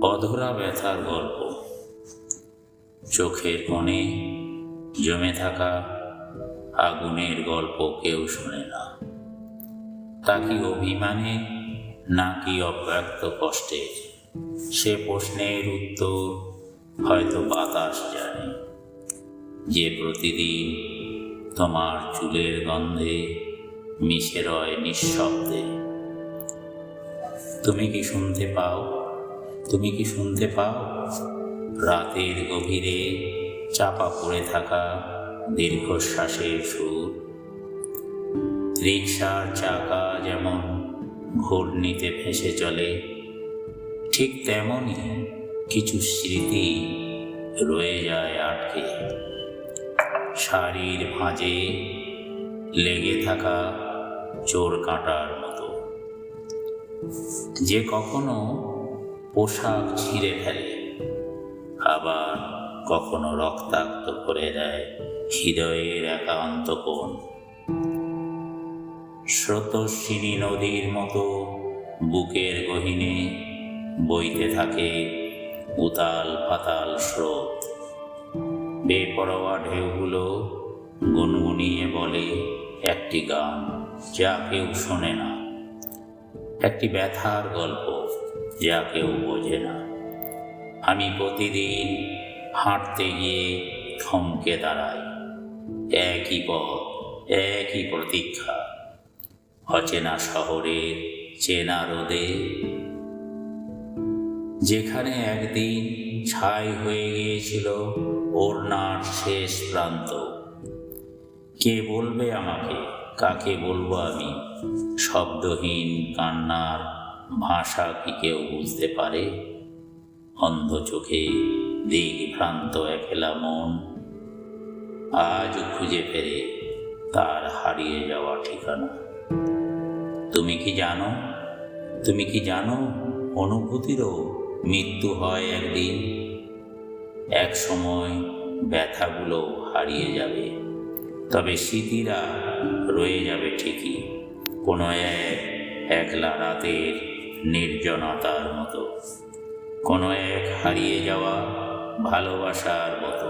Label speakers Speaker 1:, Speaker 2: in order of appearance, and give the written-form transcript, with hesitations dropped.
Speaker 1: অধরা ব্যথার গল্প। চোখের কোণে জমে থাকা আগুনের গল্প কেউ শোনে না। তা কি অভিমানে নাকি অব্যক্ত কষ্টে, সে প্রশ্নের উত্তর হয়তো বাতাস জানে, যে প্রতিদিন তোমার চুলের গন্ধে মিশে রয় নিঃশব্দে। তুমি কি শুনতে পাও? তুমি কি শুনতে পাও রাতের গভীরে চাপা পড়ে থাকা দীর্ঘশ্বাসের সুর? রিকশার চাকা যেমন ঘূর্ণিতে ভেসে চলে, ঠিক তেমনই কিছু স্মৃতি রয়ে যায় আটকে। শাড়ির ভাঁজে লেগে থাকা চোর কাঁটার মতো, যে কখনো পোশাক ছিঁড়ে ফেলে, আবার কখনো রক্তাক্ত করে দেয় হৃদয়ের একান্ত কোণ। স্রোতস্বিনী নদীর মতো বুকের গহীনে বইতে থাকে উতাল পাতাল স্রোত। বেপরোয়া ঢেউগুলো গুনগুনিয়ে বলে একটি গান যা কেউ শোনে না, একটি ব্যথার গল্প যা কেউ বোঝে না। আমি প্রতিদিন হাঁটতে গিয়ে থমকে দাঁড়াই, একই পথ, একই প্রতীক্ষা, অচেনা শহরের চেনা রোদে, যেখানে একদিন ছাই হয়ে গিয়েছিল ওড়নার শেষ প্রান্ত। কে বলবে আমাকে, কাকে বলবো আমি? শব্দহীন কান্নার ভাষা কি কেউ বুঝতে পারে? অন্ধ চোখে দিগ্ভ্রান্ত একলা মন আজ খুঁজে ফেরে তার হারিয়ে যাওয়া ঠিকানা। তুমি কি জানো? তুমি কি জানো অনুভূতিরও মৃত্যু হয় একদিন? এক সময় ব্যথাগুলো হারিয়ে যাবে, তবে স্মৃতিরা রয়ে যাবে ঠিকই, কোনো একলা রাতের নির্জনতার মতো, কোনো এক হারিয়ে যাওয়া ভালোবাসার মতো।